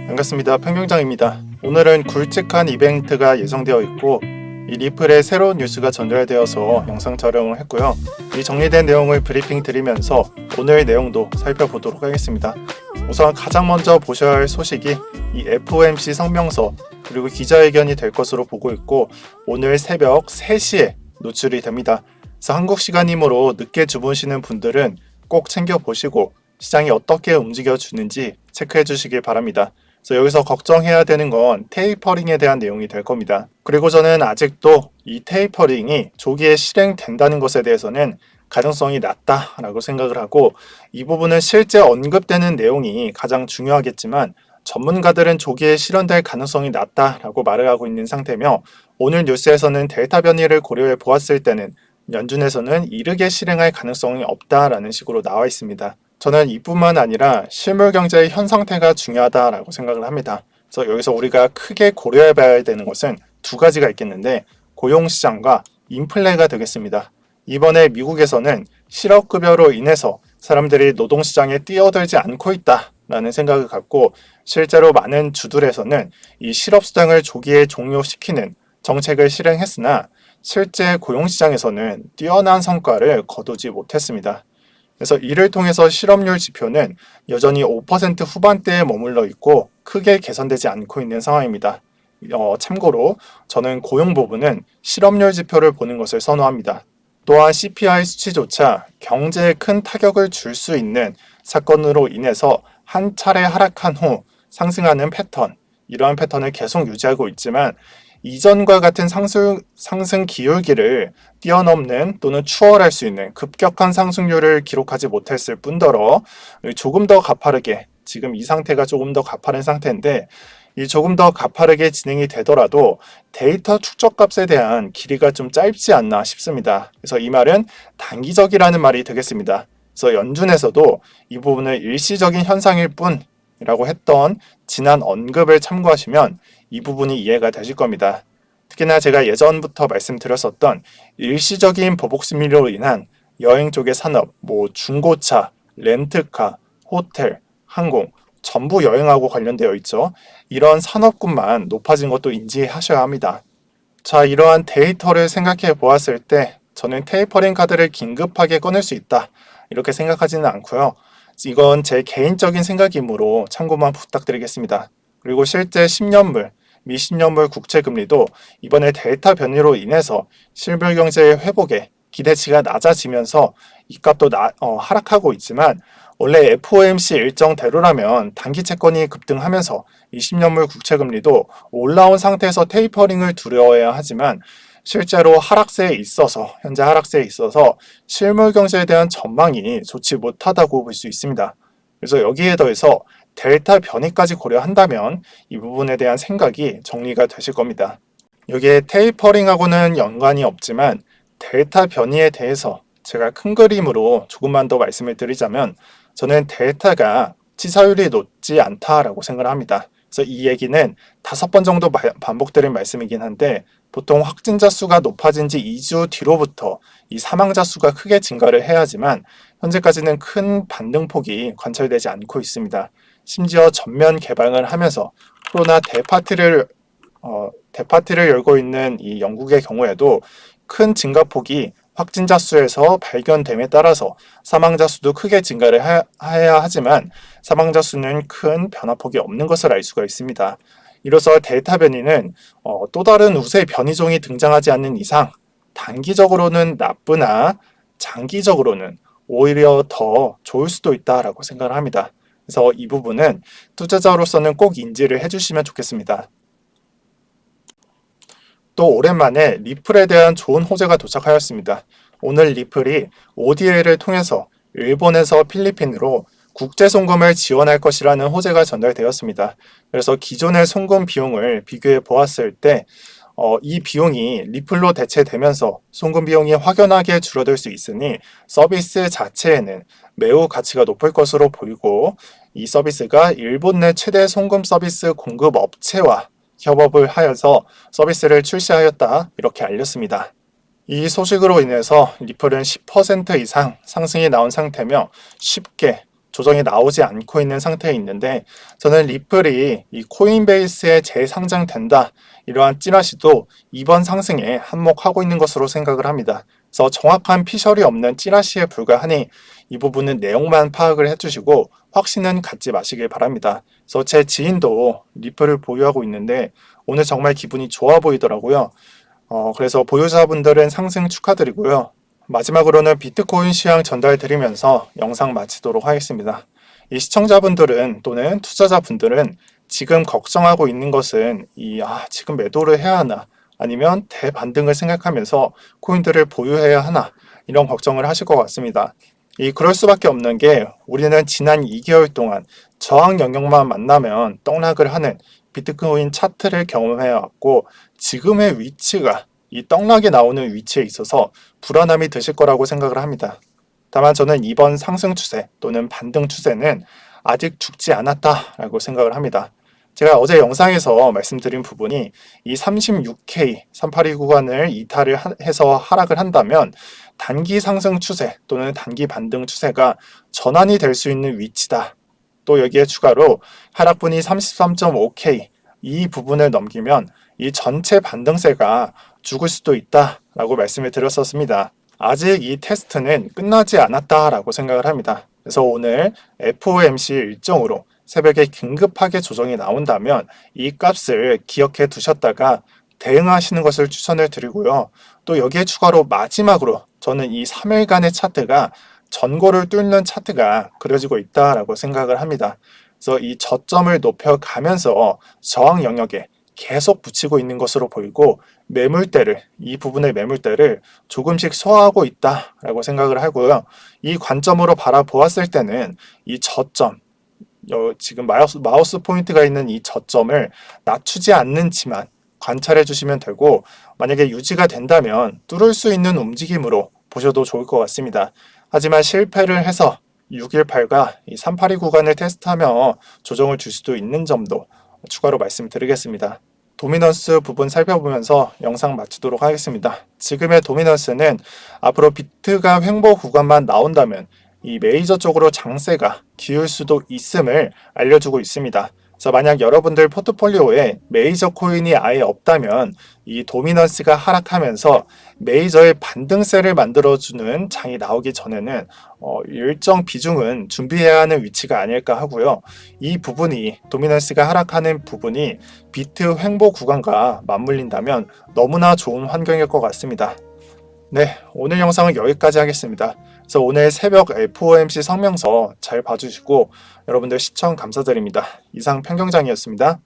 반갑습니다. 평경장입니다. 오늘은 굵직한 이벤트가 예정되어 있고 이 리플에 새로운 뉴스가 전달되어서 영상 촬영을 했고요. 이 정리된 내용을 브리핑 드리면서 오늘 내용도 살펴보도록 하겠습니다. 우선 가장 먼저 보셔야 할 소식이 이 FOMC 성명서 그리고 기자회견이 될 것으로 보고 있고 오늘 새벽 3시에 노출이 됩니다. 그래서 한국 시간이므로 늦게 주무시는 분들은 꼭 챙겨보시고 시장이 어떻게 움직여주는지 체크해 주시길 바랍니다. 그래서 여기서 걱정해야 되는 건 테이퍼링에 대한 내용이 될 겁니다. 그리고 저는 아직도 이 테이퍼링이 조기에 실행된다는 것에 대해서는 가능성이 낮다라고 생각을 하고 이 부분은 실제 언급되는 내용이 가장 중요하겠지만 전문가들은 조기에 실현될 가능성이 낮다라고 말을 하고 있는 상태며 오늘 뉴스에서는 델타 변이를 고려해 보았을 때는 연준에서는 이르게 실행할 가능성이 없다라는 식으로 나와 있습니다. 저는 이뿐만 아니라 실물 경제의 현 상태가 중요하다라고 생각을 합니다. 그래서 여기서 우리가 크게 고려해 봐야 되는 것은 두 가지가 있겠는데 고용시장과 인플레가 되겠습니다. 이번에 미국에서는 실업급여로 인해서 사람들이 노동시장에 뛰어들지 않고 있다라는 생각을 갖고 실제로 많은 주들에서는 이 실업수당을 조기에 종료시키는 정책을 실행했으나 실제 고용시장에서는 뛰어난 성과를 거두지 못했습니다. 그래서 이를 통해서 실업률 지표는 여전히 5% 후반대에 머물러 있고 크게 개선되지 않고 있는 상황입니다. 참고로 저는 고용 부분은 실업률 지표를 보는 것을 선호합니다. 또한 CPI 수치조차 경제에 큰 타격을 줄 수 있는 사건으로 인해서 한 차례 하락한 후 상승하는 패턴, 이러한 패턴을 계속 유지하고 있지만 이전과 같은 상승 기울기를 뛰어넘는 또는 추월할 수 있는 급격한 상승률을 기록하지 못했을 뿐더러 조금 더 가파르게 지금 이 상태가 조금 더 가파른 상태인데 이 조금 더 가파르게 진행이 되더라도 데이터 축적값에 대한 길이가 좀 짧지 않나 싶습니다. 그래서 이 말은 단기적이라는 말이 되겠습니다. 그래서 연준에서도 이 부분을 일시적인 현상일 뿐이라고 했던 지난 언급을 참고하시면 이 부분이 이해가 되실 겁니다. 특히나 제가 예전부터 말씀드렸었던 일시적인 보복 심리로 인한 여행 쪽의 산업, 중고차, 렌트카, 호텔, 항공 전부 여행하고 관련되어 있죠. 이런 산업군만 높아진 것도 인지하셔야 합니다. 자, 이러한 데이터를 생각해 보았을 때 저는 테이퍼링 카드를 긴급하게 꺼낼 수 있다. 이렇게 생각하지는 않고요. 이건 제 개인적인 생각이므로 참고만 부탁드리겠습니다. 그리고 실제 10년물, 미 10년물 국채금리도 이번에 델타 변이로 인해서 실물 경제의 회복에 기대치가 낮아지면서 이 값도 하락하고 있지만 원래 FOMC 일정대로라면 단기 채권이 급등하면서 이 10년물 국채금리도 올라온 상태에서 테이퍼링을 두려워해야 하지만 실제로 현재 하락세에 있어서 실물 경제에 대한 전망이 좋지 못하다고 볼 수 있습니다. 그래서 여기에 더해서 델타 변이까지 고려한다면 이 부분에 대한 생각이 정리가 되실 겁니다. 여기에 테이퍼링하고는 연관이 없지만 델타 변이에 대해서 제가 큰 그림으로 조금만 더 말씀을 드리자면 저는 델타가 치사율이 높지 않다라고 생각을 합니다. 그래서 이 얘기는 5번 정도 반복드린 말씀이긴 한데 보통 확진자 수가 높아진 지 2주 뒤로부터 이 사망자 수가 크게 증가를 해야지만 현재까지는 큰 반등폭이 관찰되지 않고 있습니다. 심지어 전면 개방을 하면서 코로나 대파티를 열고 있는 이 영국의 경우에도 큰 증가폭이 확진자 수에서 발견됨에 따라서 사망자 수도 크게 증가를 해야 하지만 사망자 수는 큰 변화폭이 없는 것을 알 수가 있습니다. 이로써 델타 변이는 또 다른 우세 변이종이 등장하지 않는 이상 단기적으로는 나쁘나 장기적으로는 오히려 더 좋을 수도 있다라고 생각을 합니다. 그래서 이 부분은 투자자로서는 꼭 인지를 해주시면 좋겠습니다. 또 오랜만에 리플에 대한 좋은 호재가 도착하였습니다. 오늘 리플이 ODA를 통해서 일본에서 필리핀으로 국제 송금을 지원할 것이라는 호재가 전달되었습니다. 그래서 기존의 송금 비용을 비교해 보았을 때 이 비용이 리플로 대체되면서 송금 비용이 확연하게 줄어들 수 있으니 서비스 자체에는 매우 가치가 높을 것으로 보이고 이 서비스가 일본 내 최대 송금 서비스 공급 업체와 협업을 하여서 서비스를 출시하였다 이렇게 알렸습니다. 이 소식으로 인해서 리플은 10% 이상 상승이 나온 상태며 쉽게 조정이 나오지 않고 있는 상태에 있는데, 저는 리플이 이 코인베이스에 재상장된다, 이러한 찌라시도 이번 상승에 한몫하고 있는 것으로 생각을 합니다. 그래서 정확한 피셜이 없는 찌라시에 불과하니 이 부분은 내용만 파악을 해주시고 확신은 갖지 마시길 바랍니다. 그래서 제 지인도 리플을 보유하고 있는데 오늘 정말 기분이 좋아 보이더라고요. 그래서 보유자분들은 상승 축하드리고요. 마지막으로는 비트코인 시황 전달드리면서 영상 마치도록 하겠습니다. 이 시청자분들은 또는 투자자분들은 지금 걱정하고 있는 것은 지금 매도를 해야 하나, 아니면 대반등을 생각하면서 코인들을 보유해야 하나, 이런 걱정을 하실 것 같습니다. 그럴 수밖에 없는 게, 우리는 지난 2개월 동안 저항 영역만 만나면 떡락을 하는 비트코인 차트를 경험해 왔고, 지금의 위치가 이 떡락이 나오는 위치에 있어서 불안함이 드실 거라고 생각을 합니다. 다만 저는 이번 상승 추세 또는 반등 추세는 아직 죽지 않았다라고 생각을 합니다. 제가 어제 영상에서 말씀드린 부분이 이 36K 382 구간을 이탈을 해서 하락을 한다면 단기 상승 추세 또는 단기 반등 추세가 전환이 될 수 있는 위치다. 또 여기에 추가로 하락분이 33.5K 이 부분을 넘기면 이 전체 반등세가 죽을 수도 있다라고 말씀을 드렸었습니다. 아직 이 테스트는 끝나지 않았다라고 생각을 합니다. 그래서 오늘 FOMC 일정으로 새벽에 긴급하게 조정이 나온다면 이 값을 기억해 두셨다가 대응하시는 것을 추천을 드리고요. 또 여기에 추가로 마지막으로 저는 이 3일간의 차트가 전고를 뚫는 차트가 그려지고 있다라고 생각을 합니다. 그래서 이 저점을 높여가면서 저항 영역에 계속 붙이고 있는 것으로 보이고, 이 부분의 매물대를 조금씩 소화하고 있다라고 생각을 하고요. 이 관점으로 바라보았을 때는 이 저점, 지금 마우스 포인트가 있는 이 저점을 낮추지 않는지만 관찰해 주시면 되고, 만약에 유지가 된다면 뚫을 수 있는 움직임으로 보셔도 좋을 것 같습니다. 하지만 실패를 해서 618과 이 382 구간을 테스트하며 조정을 줄 수도 있는 점도 추가로 말씀드리겠습니다. 도미넌스 부분 살펴보면서 영상 마치도록 하겠습니다. 지금의 도미넌스는 앞으로 비트가 횡보 구간만 나온다면 이 메이저 쪽으로 장세가 기울 수도 있음을 알려주고 있습니다. 그래서 만약 여러분들 포트폴리오에 메이저 코인이 아예 없다면 이 도미넌스가 하락하면서 메이저의 반등세를 만들어주는 장이 나오기 전에는 일정 비중은 준비해야 하는 위치가 아닐까 하고요. 이 부분이, 도미넌스가 하락하는 부분이 비트 횡보 구간과 맞물린다면 너무나 좋은 환경일 것 같습니다. 네, 오늘 영상은 여기까지 하겠습니다. 그래서 오늘 새벽 FOMC 성명서 잘 봐주시고 여러분들 시청 감사드립니다. 이상 평경장이었습니다.